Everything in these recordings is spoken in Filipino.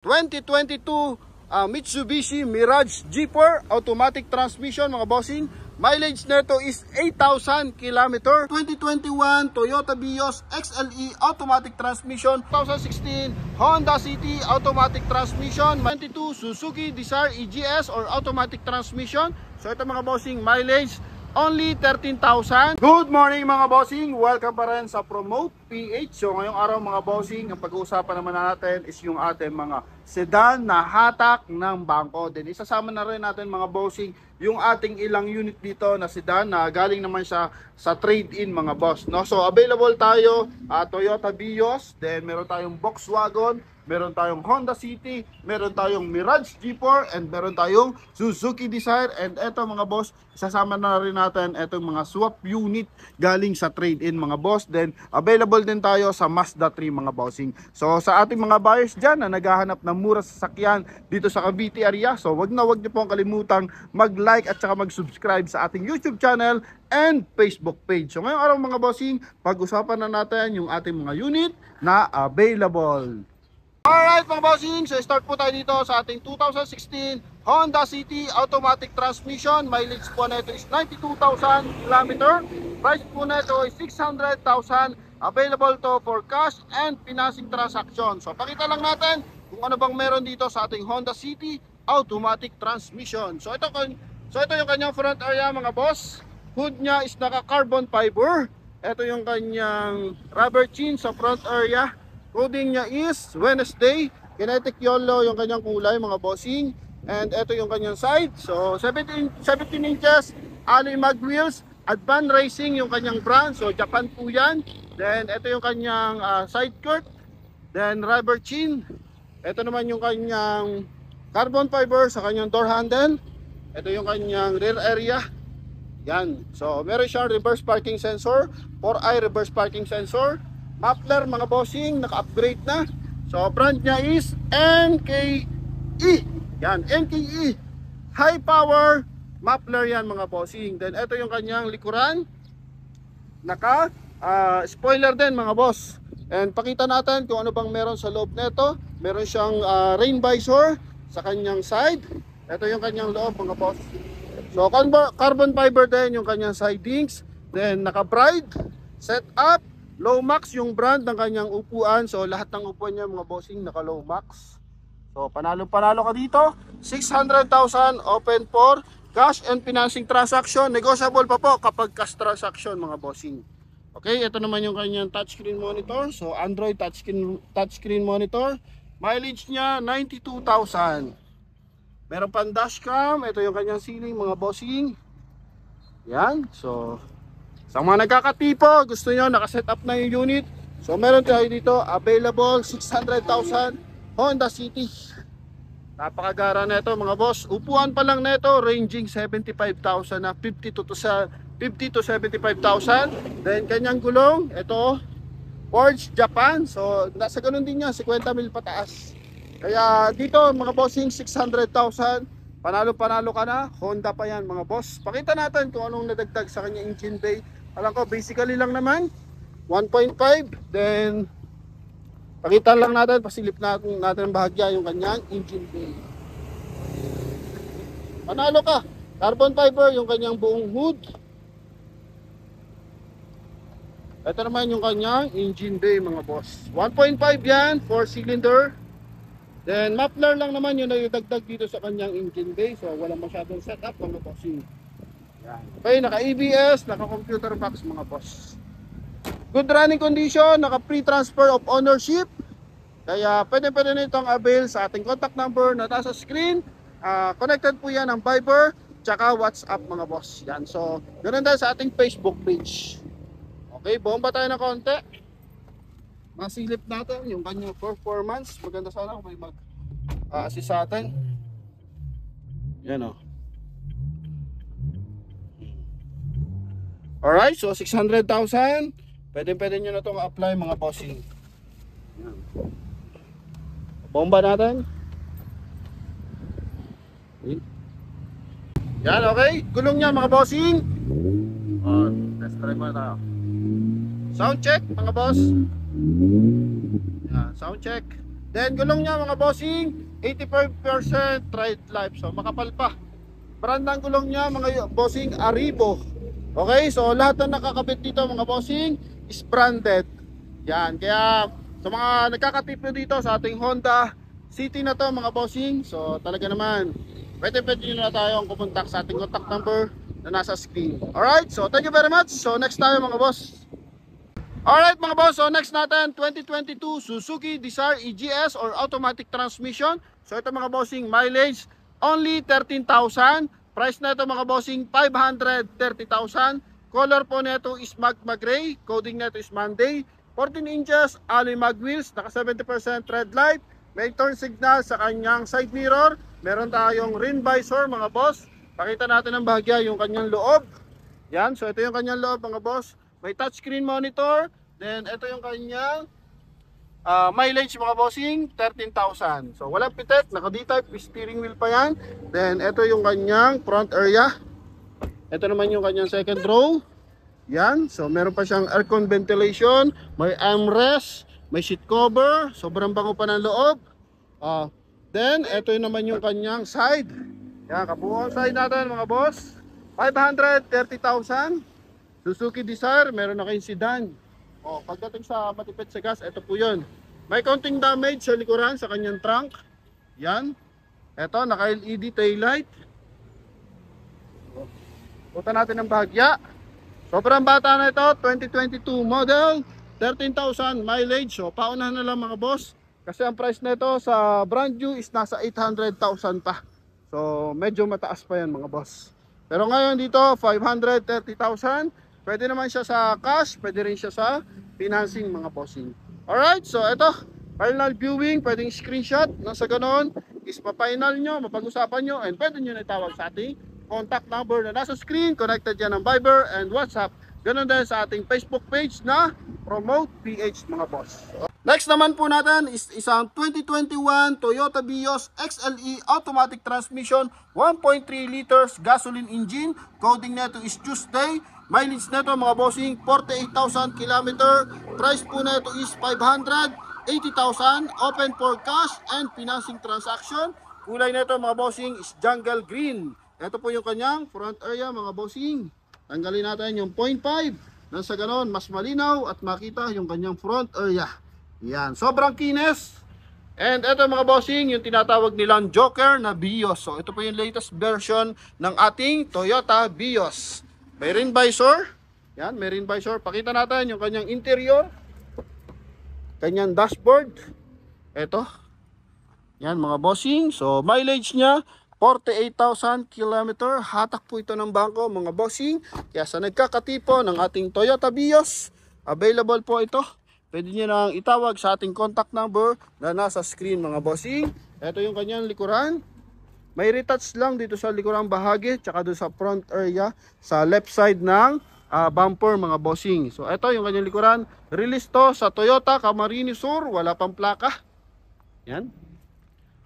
2022 Mitsubishi Mirage G4 automatic transmission mga bossing. Mileage nito is 8,000 km. 2021 Toyota Vios XLE automatic transmission. 2016 Honda City automatic transmission. 22 Suzuki Dzire EGS or automatic transmission. So ito mga bossing, mileage only 13,000. Good morning mga bossing, welcome pa rin sa Promote PH. So ngayong araw mga bossing, ang pag-uusapan naman natin is yung ating mga sedan na hatak ng bangko. Then isasama na rin natin mga bossing yung ating ilang unit dito na sedan na galing naman siya sa trade-in mga boss, no? So available tayo Toyota Vios, then meron tayong Volkswagen, meron tayong Honda City, meron tayong Mirage G4, and meron tayong Suzuki Dzire. And eto mga boss, isasama na rin natin etong mga swap unit galing sa trade-in mga boss. Then available din tayo sa Mazda 3 mga bossing. So sa ating mga buyers dyan na naghahanap ng mura sasakyan dito sa Cavite area, so wag niyo pong kalimutang mag-like at saka mag-subscribe sa ating YouTube channel and Facebook page. So ngayong araw mga bossing, pag-usapan na natin yung ating mga unit na available. Alright mga bossing, so start po tayo dito sa ating 2016 Honda City automatic transmission. Mileage po na ito is 92,000 km. Price po na ito is 600,000. Available to for cash and financing transaction. So pakita lang natin kung ano bang meron dito sa ating Honda City automatic transmission. So ito yung kanyang front area mga boss. Hood niya is naka carbon fiber. Ito yung kanyang rubber chin sa front area. Coding niya is Wednesday. Kinetic yellow yung kanyang kulay mga bossing. And ito yung kanyang side. So 17 inches alloy mag wheels. Advan Racing yung kanyang brand. So Japan po yan. Then ito yung kanyang side skirt. Then rubber chin. Ito naman yung kanyang carbon fiber sa kanyang door handle. Ito yung kanyang rear area. Yan. So meron siyang reverse parking sensor. 4i reverse parking sensor. Muffler mga bossing, naka-upgrade na. So brand niya is NKE. Yan, NKE. High power muffler yan mga bossing. Then ito yung kanyang likuran. Naka spoiler din mga boss. And pakita natin kung ano bang meron sa loob nito. Meron siyang rain visor sa kanyang side. Ito yung kanyang loob mga boss. So carbon fiber din yung kanyang sidings. Then naka-bride, set up. Low Max yung brand ng kanyang upuan. So lahat ng upuan niya mga bossing naka Low Max. So panalo ka dito. 600,000 open for cash and financing transaction. Negotiable pa po kapag cash transaction mga bossing. Okay, ito naman yung kanyang touchscreen monitor. So Android touchscreen monitor. Mileage niya 92,000. Meron pang dashcam. Ito yung kanyang ceiling mga bossing. Yan. So sa mga nagkakatipo, gusto nyo nakaset up na yung unit. So meron tayo dito available 600,000 Honda City. Napakagara na ito mga boss. Upuan pa lang na ito ranging 75,000 na 50 to 75,000. Then kanyang gulong, ito Forged Japan. So nasa ganun din yan, 50 mil pataas. Kaya dito mga bossing 600,000. Panalo ka na. Honda pa yan mga boss. Pakita natin kung anong nadagdag sa kanyang engine bay. Alam ko basically lang naman 1.5. Then pakita lang natin, pasilip natin bahagya yung kanyang engine bay. Panalo ka. Carbon fiber yung kanyang buong hood. Ito naman yung kanyang engine bay mga boss. 1.5 yan, 4 cylinder. Then muffler lang naman yung nagdagdag dito sa kanyang engine bay. So wala masyadong setup mga bossing. Yan. Okay, naka ABS, naka computer box mga boss. Good running condition, naka pre-transfer of ownership. Kaya pwede na itong avail sa ating contact number na nasa screen. Connected po yan ng Viber tsaka WhatsApp mga boss. Yan. So ganoon din sa ating Facebook page. Okay, bomba tayo ng konti. Masilip natin yung kanyang performance. Maganda sana kung may mag-assist sa atin. Yan o. Alright, so 600,000. Pwede nyo na itong apply mga bossing. Yan. Bomba natin. Okay. Yan, okay. Gulong niya mga bossing. Test try muna tayo. Sound check mga boss. Yan, sound check. Then gulong niya mga bossing, 85% tread life. So makapal pa. Brand ng gulong niya mga bossing, Arrivo. Okay, so lahat na nakakabit dito mga bossing is branded. Yan, kaya sa mga nagkakatipid dito sa ating Honda City na to mga bossing, so talaga naman pwede nyo na tayong kumontak sa ating contact number na nasa screen. Alright, so thank you very much. So next tayo mga boss. Alright mga boss, so next natin 2022 Suzuki Dzire EGS or automatic transmission. So ito mga bossing, mileage only 13,000. Price na ito mga bossing 530,000. Color po nito is magma gray. Coding nito is Monday. 14 inches alloy mag wheels, naka 70% red light. May turn signal sa kanyang side mirror. Meron tayong rim visor mga boss. Pakita natin ng bahagya yung kanyang loob. Yan, so ito yung kanyang loob mga boss. May touchscreen monitor. Then ito yung kanyang mileage mga bossing, 13,000. So walang pitet, naka D-type steering wheel pa yan. Then ito yung kanyang front area. Ito naman yung kanyang second row. Yan, so meron pa siyang aircon ventilation, may armrest, may seat cover, sobrang bango pa ng loob. Then ito yung naman yung kanyang side. Yan, kabuuan side natin mga boss, 530,000. Suzuki Dzire, meron na kayong sedan. Pagdating sa matipid sa gas, ito po yun. May konting damage sa likuran sa kanyang trunk. Yan. Ito, naka-LED taillight. Punta natin ng bahagya. Sobrang bata na ito, 2022 model, 13,000 mileage. So paunahan na lang mga boss. Kasi ang price na ito sa brand new is nasa 800,000 pa. So medyo mataas pa yan mga boss. Pero ngayon dito, 530,000. Pwede naman siya sa cash, pwede rin siya sa financing mga bossing. Alright, so ito, final viewing, pwedeng screenshot. Nang sa ganon, is ma-final nyo, mapag-usapan nyo, and pwede nyo na itawag sa ating contact number na nasa screen. Connected yan ng Viber and WhatsApp. Ganon din sa ating Facebook page na Promote PH mga boss. Next naman po natin is isang 2021 Toyota Vios XLE automatic transmission, 1.3 liters gasoline engine. Coding nito is Tuesday. Mileage nito mga bossing 48,000 km. Price po nito is 580,000. Open for cash and financing transaction. Kulay nito mga bossing is jungle green. Ito po yung kanyang front area mga bossing. Tanggalin natin yung 0.5. Nang sa ganon mas malinaw at makita yung kanyang front area. Yan, sobrang kinis. And ito mga bossing, yung tinatawag nilang Joker na Vios. So ito po yung latest version ng ating Toyota Vios. May rim visor. Yan, may rim visor. Pakita natin yung kanyang interior. Kanyang dashboard. Ito. Yan mga bossing. So mileage niya 48,000 km. Hatak po ito ng bangko mga bossing. Kaya sa nagkakatipo ng ating Toyota Vios, available po ito. Pwede nyo nang itawag sa ating contact number na nasa screen mga bossing. Ito yung kanyang likuran. May retouch lang dito sa likurang bahagi, tsaka doon sa front area, sa left side ng bumper mga bossing. So ito yung kanyang likuran. Release to sa Toyota Camarines Sur, wala pang plaka. Yan.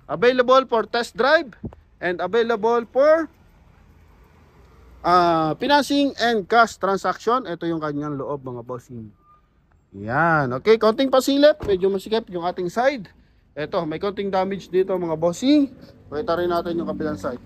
Available for test drive and available for financing and cash transaction. Ito yung kanyang loob mga bossing. Yan. Okay, konting pasilip, medyo masikip yung ating side. Ito, may konting damage dito mga bossing. Pakita rin natin yung kabilang side.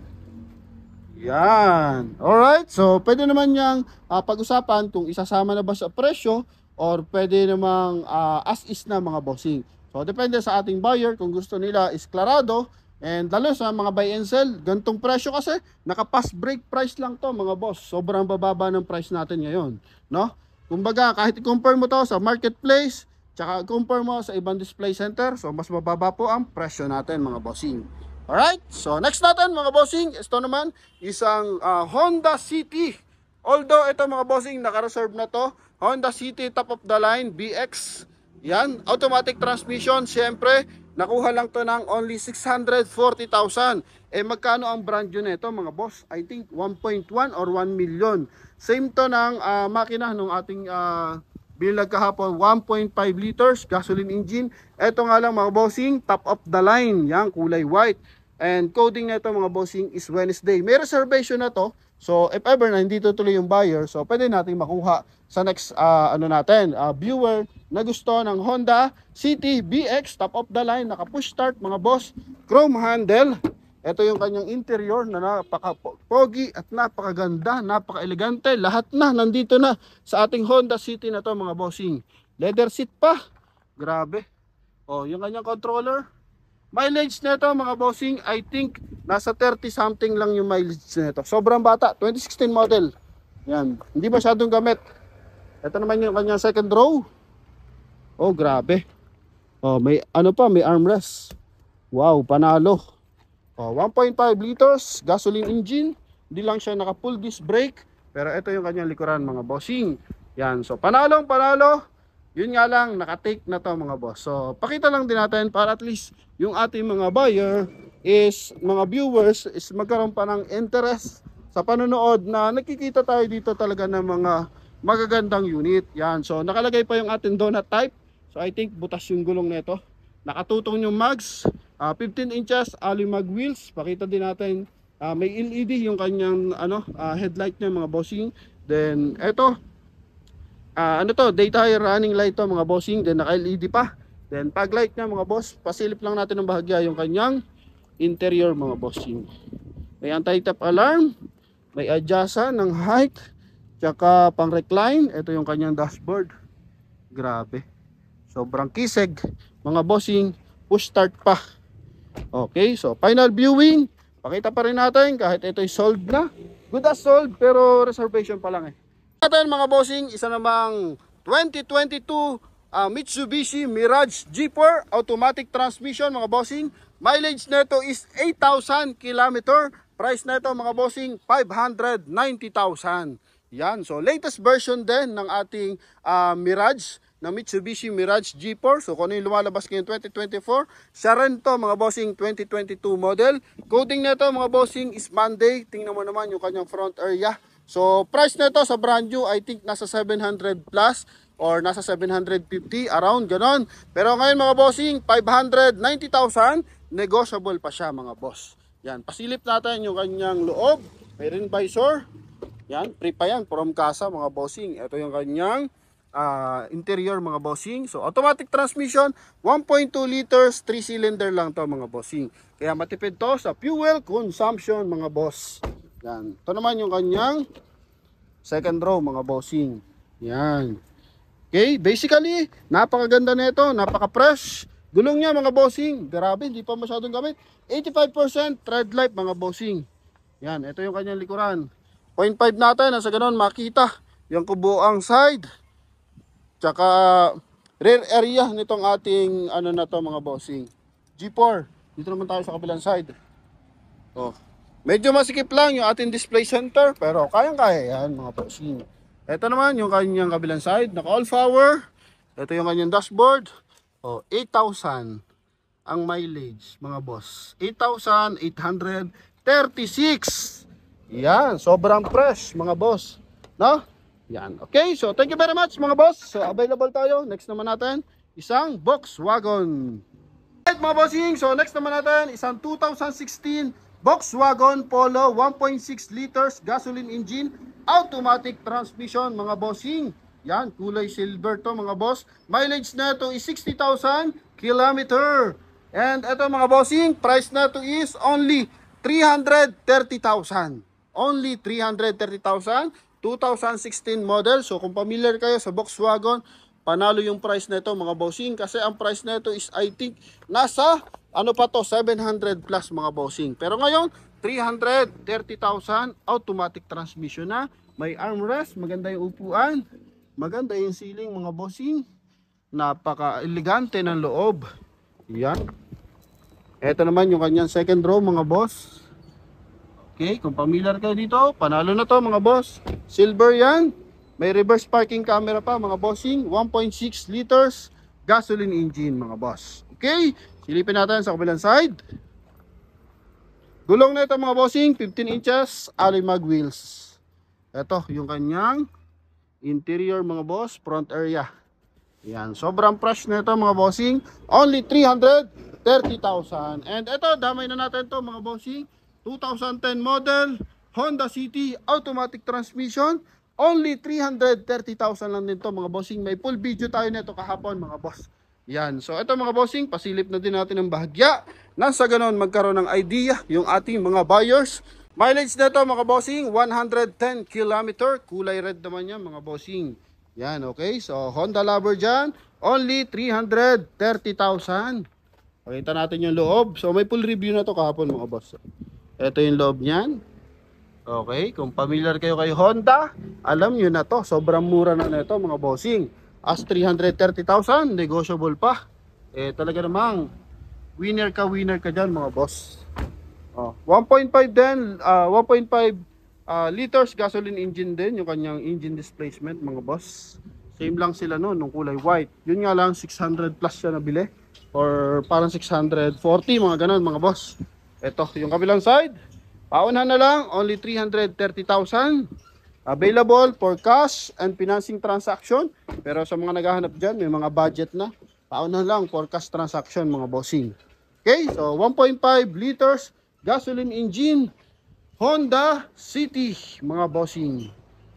Yan. Alright, so pwede naman niyang pag-usapan kung isasama na ba sa presyo or pwede namang as is na mga bossing. So depende sa ating buyer kung gusto nila is klarado. And lalo sa mga buy and sell, gantong presyo kasi naka-pass break price lang to mga boss. Sobrang bababa ng price natin ngayon, no? Kumbaga kahit i-compare mo to sa marketplace, tsaka compare mo sa ibang display center, so mas mababa po ang presyo natin mga bossing. Alright, so next natin mga bossing, ito naman isang Honda City. Although ito mga bossing naka-reserve na to, Honda City top of the line BX. Yan, automatic transmission, syempre nakuha lang to ng only 640,000. Eh magkano ang brand new nito mga boss? I think 1.1 or 1 million. Same to ng makina nung ating bilag kahapon, 1.5 liters gasoline engine. Ito nga lang mga bossing, top of the line, yan kulay white. And coding nito mga bossing is Wednesday. May reservation na to, So if ever na hindi tutuloy yung buyer, so pwede natin makuha sa next viewer na gusto ng Honda City BX, top of the line, naka push start mga boss, chrome handle. Ito yung kanyang interior na napaka-pogi at napakaganda, napaka-elegante. Lahat na nandito na sa ating Honda City na to mga bossing. Leather seat pa. Grabe. Oh, yung kanyang controller. Mileage nito mga bossing, I think nasa 30 something lang yung mileage nito. Sobrang bata, 2016 model. Yan, hindi masyadong gamit. Ito naman yung kanyang second row. Oh, grabe. Oh, may ano pa, may armrest. Wow, panalo. Oh, 1.5 liters gasoline engine. Hindi lang siya naka full disc brake, pero ito yung kanyang likuran mga bossing. Yan, so panalong panalo. Yun nga lang, naka-take na to mga boss. So, pakita lang din natin para at least yung ating mga buyer is, mga viewers is magkaroon pa ng interest sa panonood na nakikita tayo dito talaga ng mga magagandang unit. Yan, so nakalagay pa yung ating donut type. So, I think butas yung gulong nito. Nakatutong yung mags, 15 inches alloy mag wheels. Pakita din natin, may LED yung kanyang headlight niya mga bossing. Then, eto. Daytime running light to mga bossing, then naka LED pa. Then pag light niya mga boss, pasilip lang natin ng bahagya yung kanyang interior mga bossing. May anti-theft alarm, may adjust ng height, tsaka pang recline. Ito yung kanyang dashboard. Grabe. Sobrang kisig mga bossing, push start pa. Okay, so final viewing, pakita pa rin natin kahit ito ay sold na. Good as sold pero reservation pa lang eh. Natin mga bossing, isa namang 2022 Mitsubishi Mirage G4 automatic transmission mga bossing. Mileage nito is 8,000 km. Price nito mga bossing 590,000. Yan, so latest version din ng ating Mirage na Mitsubishi Mirage G4. So kung ano yung lumalabas ngayon 2024, siya rin to mga bossing 2022 model. Coding nito mga bossing is Monday. Tingnan mo naman yung kanyang front area. So, price nito sa brand new, I think nasa 700 plus or nasa 750, around ganon. Pero ngayon mga bossing, 590,000, negotiable pa siya mga boss. Yan, pasilip natin yung kanyang loob. May rin visor. Yan, free pa yan from casa mga bossing. Ito yung kanyang interior mga bossing. So, automatic transmission, 1.2 liters, 3 cylinder lang to mga bossing. Kaya matipid to sa fuel consumption mga boss. Yan. Ito naman yung kanyang second row mga bossing. Yan. Okay, basically, napakaganda nito, napaka-fresh. Gulong niya mga bossing, grabe, hindi pa masyadong gamit. 85% tread life mga bossing. Yan, ito yung kanyang likuran. 0.5 natin, nasa ganon makita yung kubuang side. Tsaka rear area nitong ating na to mga bossing. G4. Dito naman tayo sa kabilang side. Oh. Medyo masikip lang yung ating display center, pero kayang-kaya yan mga bossing. Ito naman yung kanyang kabilang side, naka all power. Ito yung kanyang dashboard. Oh, 8,000 ang mileage mga boss. 8,836. Yan, sobrang fresh mga boss. No? Yan. Okay, so thank you very much mga boss. So available tayo. Next naman natin, isang Volkswagen. Right mga bossing, so next naman natin, isang 2016 Volkswagen Polo 1.6 liters gasoline engine, automatic transmission mga bossing. Yan, kulay silver to mga boss. Mileage na ito is 60,000 km. And ito mga bossing, price na ito is only 330,000. Only 330,000, 2016 model. So kung familiar kayo sa Volkswagen, panalo yung price na ito mga bossing. Kasi ang price na ito is I think nasa 700 plus mga bossing. Pero ngayon, 330,000, automatic transmission na. May armrest, maganda yung upuan, maganda yung ceiling mga bossing. Napaka-elegante ng loob. Yan. Ito naman yung kanyang second row mga boss. Okay, kung familiar kayo dito, panalo na to mga boss. Silver yan. May reverse parking camera pa mga bossing. 1.6 liters gasoline engine mga boss. Okay, silipin natin sa kabilang side. Gulong na ito mga bossing, 15 inches alloy mag wheels. Ito yung kanyang interior mga boss, front area. Yan, sobrang fresh na ito mga bossing. Only 330,000. And ito, damay na natin to mga bossing. 2010 model Honda City automatic transmission. Only 330,000 lang din to mga bossing. May full video tayo nito kahapon mga boss. Yan. So ito mga bossing, pasilip na din natin ng bahagya. Nang sa ganon magkaroon ng idea yung ating mga buyers. Mileage nito mga bossing, 110 km. Kulay red naman yan mga bossing. Yan, okay. So Honda lover dyan, only 330,000. Pakita natin yung loob. So may full review na to kahapon mga boss. Ito yung loob niyan. Okay, kung familiar kayo kay Honda, alam nyo na to. Sobrang mura na nito mga bossing. As 330,000, negotiable pa. Talaga namang winner ka dyan mga boss. 1.5 din, 1.5 liters gasoline engine din, yung kanyang engine displacement mga boss. Same lang sila noon, nung kulay white. Yun nga lang, 600 plus siya nabili. Or parang 640, mga ganon mga boss. Ito, yung kabilang side. Paunahan na lang, only 330,000. Available for cash and financing transaction. Pero sa mga naghahanap dyan, may mga budget na. Paunahan lang for cash transaction mga bossing. Okay, so 1.5 liters gasoline engine. Honda City mga bossing.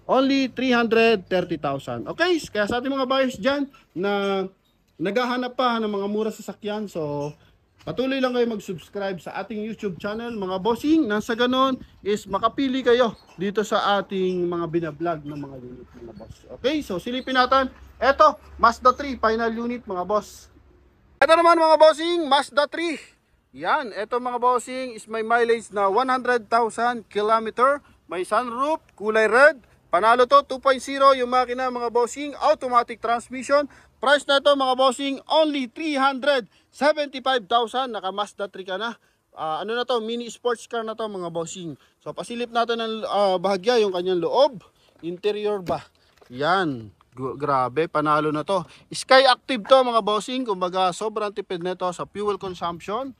Only 330,000. Okay, kaya sa ating mga buyers dyan na naghahanap pa ng mga mura sasakyan. So, patuloy lang kayo mag-subscribe sa ating YouTube channel mga bossing. Nang sa ganon is makapili kayo dito sa ating mga binablog ng mga unit mga boss. Okay, so silipin natin. Eto, Mazda 3 final unit mga boss. Ito naman mga bossing, Mazda 3. Yan, eto mga bossing is may mileage na 100,000 km. May sunroof, kulay red. Panalo to, 2.0 yung makina mga bossing. Automatic transmission. Price na ito mga bossing, only 375,000. Naka Mazda 3 ka na. Ano na to, mini sports car na to mga bossing. So pasilip natin ng bahagya yung kanyang loob. Interior ba? Yan. Grabe, panalo na to. Sky Active to mga bossing. Kumbaga sobrang tipid nito sa fuel consumption.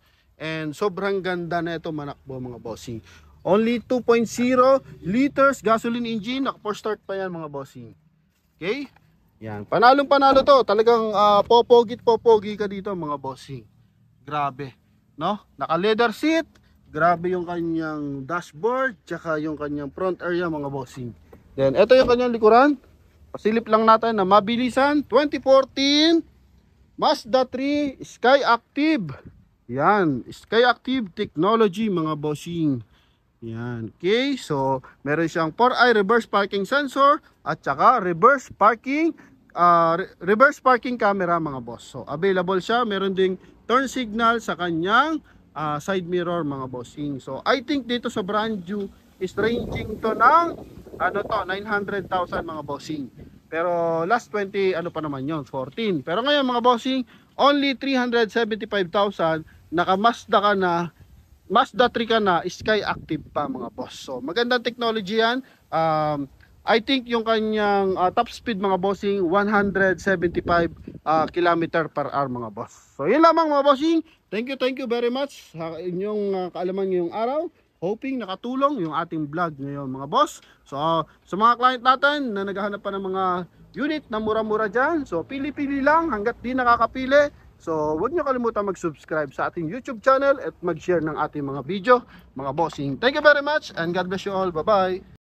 And sobrang ganda na ito manakbo mga bossing. Only 2.0 liters gasoline engine. Naka 4-start pa yan mga bossing. Okay? Yan, panalong panalo to. Talagang popogi ka dito mga bossing. Grabe, no? Naka leather seat. Grabe yung kanyang dashboard, tsaka yung kanyang front area mga bossing. Then ito yung kanyang likuran. Pasilip lang natin na mabilisan. 2014 Mazda 3 Sky Active. Yan, Sky Active technology mga bossing. Yan, okay. So, meron siyang 4i reverse parking sensor at saka reverse parking camera mga boss. So, available siya. Meron ding turn signal sa kanyang side mirror mga bossing. So, I think dito sa brand new is ranging to ng 900,000 mga bossing. Pero last 20 ano pa naman yon, 14. Pero ngayon mga bossing, only 375,000. Naka Mazda ka na, Mazda 3 ka na, Sky Active pa mga boss. So magandang technology yan. I think yung kanyang top speed mga bossing 175 km per hour mga boss. So yun lamang mga bossing. Thank you very much sa inyong kaalaman ngayong araw. Hoping nakatulong yung ating vlog ngayon mga boss. So sa mga client natin na naghahanap pa ng mga unit na mura-mura dyan, so pili-pili lang hanggat di nakakapili. So huwag nyo kalimutan mag-subscribe sa ating YouTube channel at mag-share ng ating mga video mga bossing. Thank you very much and God bless you all. Bye-bye.